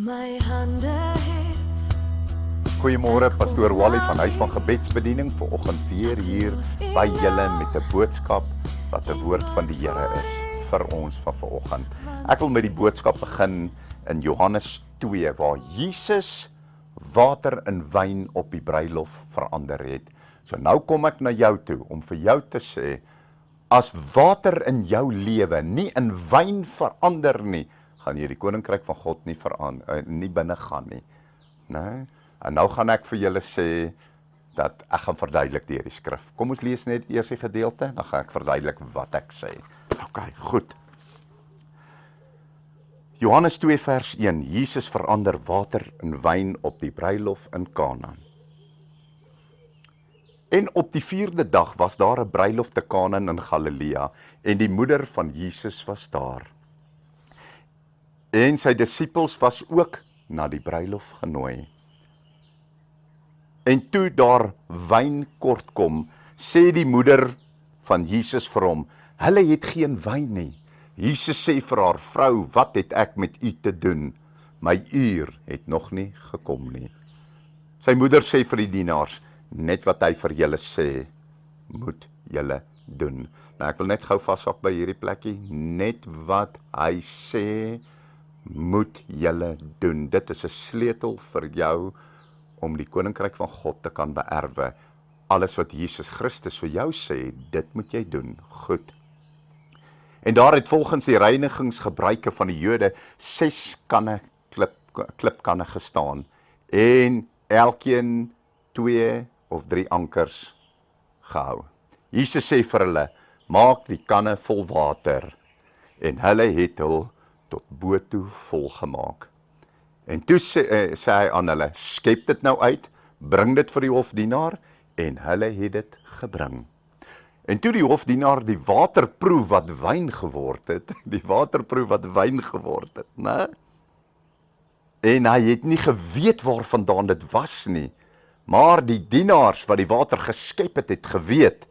my hande het. Goeiemôre, pastoor Wally van Huis van Gebedsbediening, vanoggend weer hier by julle met 'n boodskap wat 'n woord van die Here is vir ons van vanoggend. Ek wil met die boodskap begin in Johannes 2 waar Jesus water in wyn op die bruilof verander het. So nou kom ek na jou toe om vir jou te sê, as water in jou lewe nie in wyn verander nie, gaan jy die koninkryk van God nie binne gaan nie. Nee? En nou gaan ek vir julle sê dat ek gaan verduidelik deur die skrif. Kom ons lees net eers die gedeelte, dan gaan ek verduidelik wat ek sê. OK, goed. Johannes 2 vers 1. Jesus verander water in wyn op die bruilof in Kana. En op die 4de dag was daar 'n bruilof te Kana in Galilea en die moeder van Jesus was daar. En sy disippels was ook na die bruilof genooi. En toe daar wyn kort kom, sê die moeder van Jesus vir hom, hulle het geen wyn nie. Jesus sê vir haar, vrou, wat het ek met u te doen? My uur het nog nie gekom nie. Sy moeder sê vir die dienaars, net wat hy vir julle sê, moet julle doen. Nou ek wil net gou vashak by hierdie plekkie, net wat hy sê, moet julle doen. Dit is 'n sleutel vir jou om die koninkryk van God te kan beerwe. Alles wat Jesus Christus vir jou sê, dit moet jy doen. Goed. En daar het volgens die reinigingsgebruike van die Jode 6 kanne klipkanne gestaan en elkeen 2 of 3 ankers gehou. Jesus sê vir hulle, maak die kanne vol water, en hulle het hul tot bo toe vol gemaak. En toe sê hy aan hulle, skep dit nou uit, bring dit vir die hofdienaar, en hulle het dit gebring. En toe die hofdienaar die water proe wat wyn geword het, né? En hy het nie geweet waarvandaan dit was nie, maar die dienaars wat die water geskep het geweet,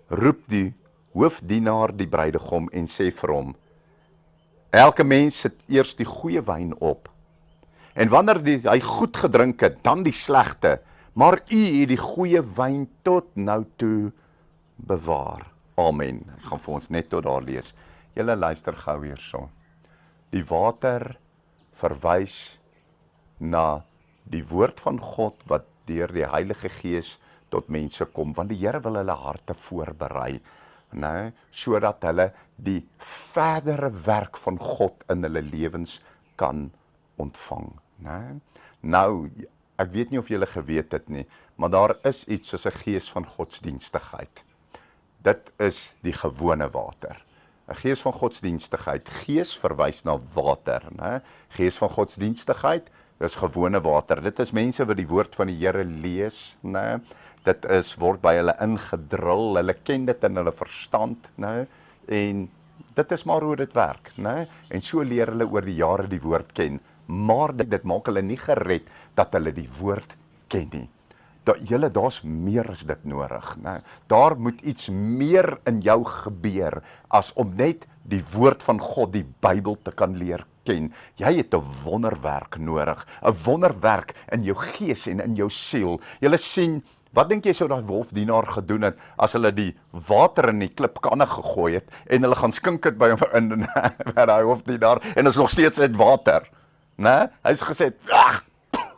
roep die hoofdienaar die bruidegom en sê vir hom, elke mens sit eers die goeie wyn op, en wanneer hy goed gedrink het, dan die slegte, maar u het die goeie wyn tot nou toe bewaar. Amen. Ek gaan vir ons net tot daar lees. Julle luister gou hierso. Die water verwys na die woord van God wat deur die Heilige Gees tot mense kom, want die Here wil hulle harte voorberei, né, sodat hulle die verdere werk van God in hulle lewens kan ontvang, né? Nou, ek weet nie of julle geweet het nie, maar daar is iets soos 'n gees van godsdienstigheid. Dit is die gewone water. 'n Gees van godsdienstigheid. Gees verwys na water, né? Gees van godsdienstigheid is gewone water. Dit is mense wat die woord van die Here lees, né? Dit word by hulle ingedrul, hulle ken dit in hulle verstand, né? En dit is maar hoe dit werk, né? En so leer hulle oor die jare die woord ken. Maar dit maak hulle nie gered dat hulle die woord ken nie. Daar's meer as dit nodig, né? Daar moet iets meer in jou gebeur as om net die woord van God, die Bybel te kan leer ken. Jy het 'n wonderwerk nodig, 'n wonderwerk in jou gees en in jou siel. Julle sien, wat dink jy sou daai wolfdienaar gedoen het as hulle die water in die klipkanne gegooi het en hulle gaan skink dit by hom in daai hofdienaar en is nog steeds uit water, né? Hy's gesê, ag,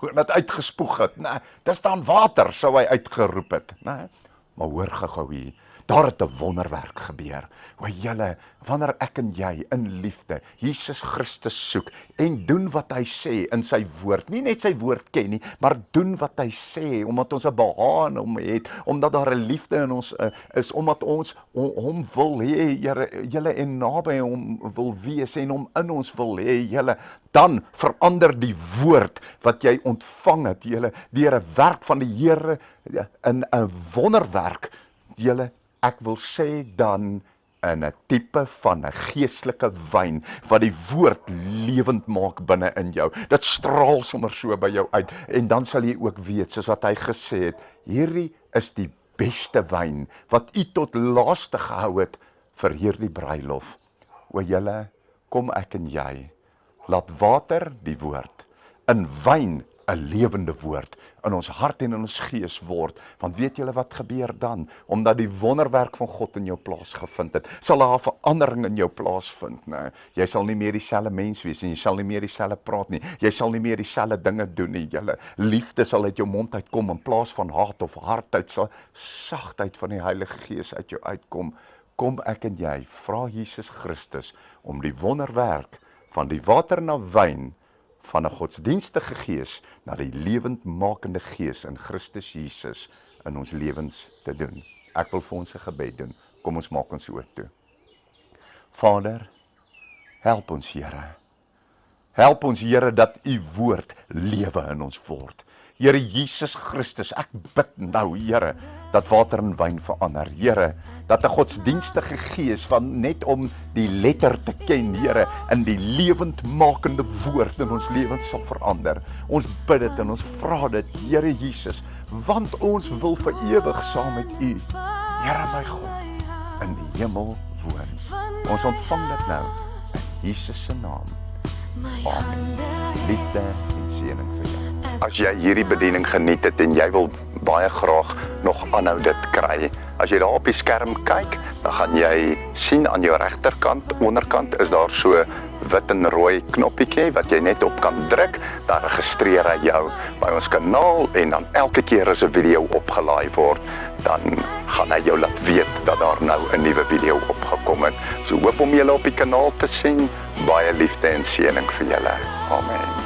en het uitgespoeg het, né? Dis dan water, sou hy uitgeroep het, né? Maar hoor gou hier, daar het 'n wonderwerk gebeur. O julle, wanneer ek en jy in liefde Jesus Christus soek en doen wat hy sê in sy woord, nie net sy woord ken nie, maar doen wat hy sê, omdat ons 'n behaag in hom het, omdat daar 'n liefde in ons is, omdat ons hom wil hê, julle en naby hom wil wees en hom in ons wil hê, julle, dan verander die woord wat jy ontvang het, julle, deur 'n werk van die Here, in 'n wonderwerk, julle, ek wil sê dan in 'n tipe van 'n geestelike wyn wat die woord lewend maak binne in jou. Dit straal sommer so by jou uit en dan sal jy ook weet, soos wat hy gesê het, hierdie is die beste wyn wat u tot laaste gehou het vir hierdie bruilof. O julle, kom ek en jy, laat water, die woord, in wyn 'n lewende woord in ons hart en in ons gees word. Want weet julle wat gebeur dan? Omdat die wonderwerk van God in jou plaas gevind het, sal daar 'n verandering in jou plaasvind. Nee, jy sal nie meer dieselfde mens wees en jy sal nie meer dieselfde praat nie. Jy sal nie meer dieselfde dinge doen nie. Julle liefde sal uit jou mond uitkom in plaas van haat of hardheid, sal sagtheid van die Heilige Gees uit jou uitkom. Kom ek en jy, vra Jesus Christus om die wonderwerk van die water na wyn, van 'n godsdienstige gees na die lewendmakende gees in Christus Jesus in ons lewens te doen. Ek wil vir ons 'n gebed doen. Kom ons maak ons oë toe. Vader, help ons Here. Help ons Here dat u woord lewe in ons word. Here Jesus Christus, ek bid nou Here, dat water in wyn verander. Here, dat 'n godsdienstige gees van net om die letter te ken, Here, in die lewendmakende woord in ons lewens sal verander. Ons bid dit en ons vra dit, Here Jesus, want ons wil vir ewig saam met u, Here my God, in die hemel woon. Ons ontvang dit nou in Jesus se naam. Amen. Liefde en seëning vir jou. As jy hierdie bediening geniet het en jy wil baie graag nog aanhou dit kry, as jy daar op die skerm kyk, dan gaan jy sien aan jou regterkant, onderkant is daar so wit en rooi knoppietjie wat jy net op kan druk, dan registreer hy jou by ons kanaal en dan elke keer as 'n video opgelaai word, dan gaan hy jou laat weet dat daar nou 'n nuwe video opgekom het. So hoop om julle op die kanaal te sien. Baie liefde en seëning vir julle. Amen.